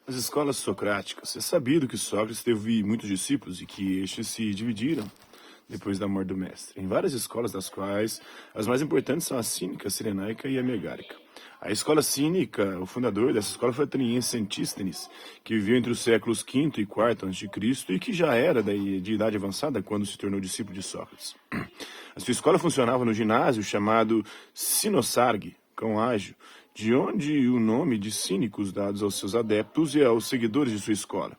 Nas escolas socráticas, é sabido que Sócrates teve muitos discípulos e que estes se dividiram depois da morte do mestre, em várias escolas, das quais as mais importantes são a cínica, a cirenaica e a megárica. A escola cínica, o fundador dessa escola foi o ateniense Antístenes, que viveu entre os séculos V e IV a.C. e que já era de idade avançada quando se tornou discípulo de Sócrates. A sua escola funcionava no ginásio chamado Sinosarge, cão ágil, de onde o nome de cínicos dados aos seus adeptos e aos seguidores de sua escola.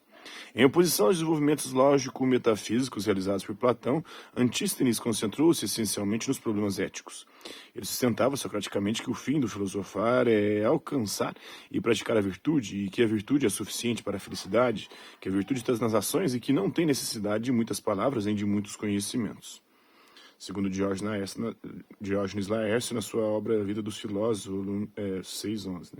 Em oposição aos desenvolvimentos lógico-metafísicos realizados por Platão, Antístenes concentrou-se essencialmente nos problemas éticos. Ele sustentava socraticamente que o fim do filosofar é alcançar e praticar a virtude, e que a virtude é suficiente para a felicidade, que a virtude está nas ações e que não tem necessidade de muitas palavras nem de muitos conhecimentos. Segundo Diógenes Laércio, na sua obra Vida dos Filósofos, 6:11.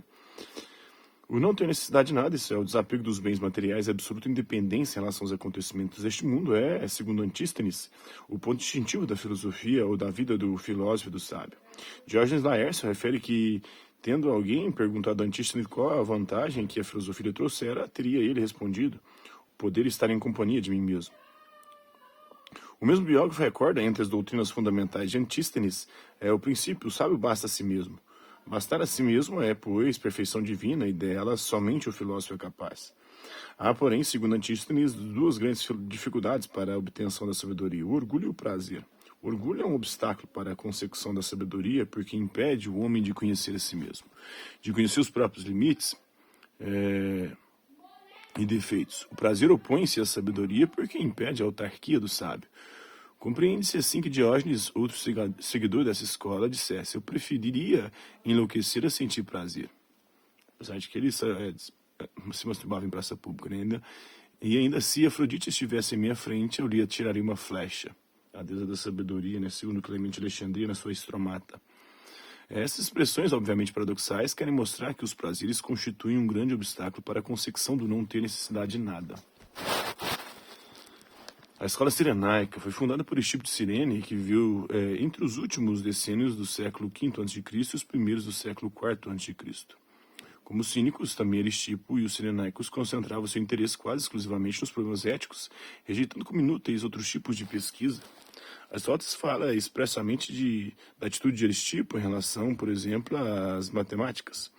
O não ter necessidade de nada, isso é o desapego dos bens materiais, a absoluta independência em relação aos acontecimentos deste mundo segundo Antístenes, o ponto distintivo da filosofia ou da vida do filósofo e do sábio. Diógenes Laércio refere que, tendo alguém perguntado a Antístenes qual a vantagem que a filosofia lhe trouxera, teria ele respondido: o poder estar em companhia de mim mesmo. O mesmo biógrafo recorda, entre as doutrinas fundamentais de Antístenes, o princípio: o sábio basta a si mesmo. Bastar a si mesmo é, pois, perfeição divina, e dela somente o filósofo é capaz. Há, porém, segundo Antístenes, duas grandes dificuldades para a obtenção da sabedoria: o orgulho e o prazer. O orgulho é um obstáculo para a consecução da sabedoria, porque impede o homem de conhecer a si mesmo, de conhecer os próprios limites e defeitos. O prazer opõe-se à sabedoria, porque impede a autarquia do sábio. Compreende-se assim que Diógenes, outro seguidor dessa escola, dissesse: eu preferiria enlouquecer a sentir prazer. Apesar de que ele se masturbava em praça pública, né? E ainda se Afrodite estivesse em minha frente, eu lhe atiraria uma flecha. A deusa da sabedoria, né? Segundo Clemente de Alexandria, na sua Estromata. Essas expressões, obviamente paradoxais, querem mostrar que os prazeres constituem um grande obstáculo para a consecução do não ter necessidade de nada. A escola cirenaica foi fundada por Estipo de Cirene, que viveu entre os últimos decênios do século V a.C. e os primeiros do século IV a.C. Como os cínicos, também Estipo e os cirenaicos concentravam seu interesse quase exclusivamente nos problemas éticos, rejeitando como inúteis outros tipos de pesquisa. Aristóteles fala expressamente da atitude de Estipo em relação, por exemplo, às matemáticas.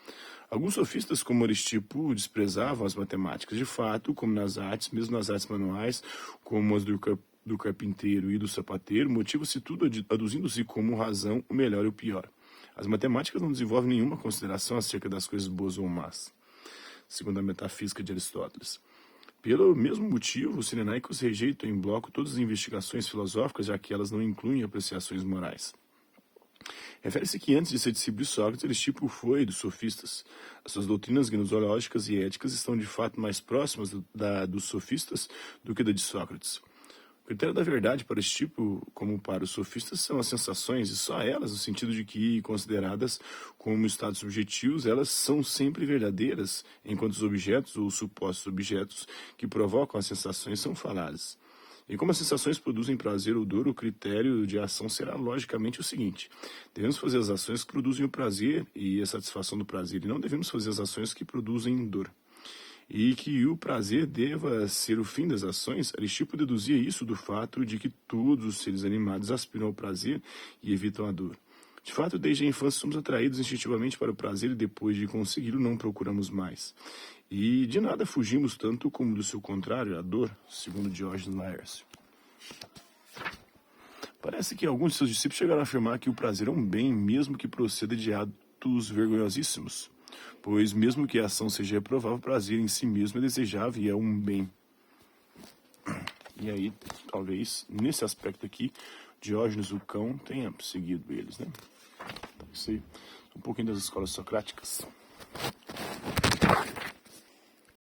Alguns sofistas, como Aristipo, desprezavam as matemáticas. De fato, como nas artes, mesmo nas artes manuais, como as do carpinteiro e do sapateiro, motiva-se tudo aduzindo-se como razão o melhor e o pior. As matemáticas não desenvolvem nenhuma consideração acerca das coisas boas ou más, segundo a metafísica de Aristóteles. Pelo mesmo motivo, os cirenaicos rejeitam em bloco todas as investigações filosóficas, já que elas não incluem apreciações morais. Refere-se que antes de ser discípulo de Sócrates, Aristipo foi dos sofistas. As suas doutrinas gnoseológicas e éticas estão de fato mais próximas dos sofistas do que da de Sócrates. O critério da verdade para Aristipo, como para os sofistas, são as sensações, e só elas, no sentido de que, consideradas como estados subjetivos, elas são sempre verdadeiras, enquanto os objetos ou supostos objetos que provocam as sensações são faladas. E como as sensações produzem prazer ou dor, o critério de ação será logicamente o seguinte: devemos fazer as ações que produzem o prazer e a satisfação do prazer, e não devemos fazer as ações que produzem dor. E que o prazer deva ser o fim das ações, Aristipo deduzia isso do fato de que todos os seres animados aspiram ao prazer e evitam a dor. De fato, desde a infância somos atraídos instintivamente para o prazer e depois de consegui-lo não procuramos mais. E de nada fugimos tanto como do seu contrário, a dor, segundo Diógenes Laércio. Parece que alguns de seus discípulos chegaram a afirmar que o prazer é um bem, mesmo que proceda de atos vergonhosíssimos. Pois mesmo que a ação seja reprovável, o prazer em si mesmo é desejável e é um bem. E aí, talvez, nesse aspecto aqui, Diógenes o cão tenha seguido eles, né? Então, isso aí, um pouquinho das escolas socráticas.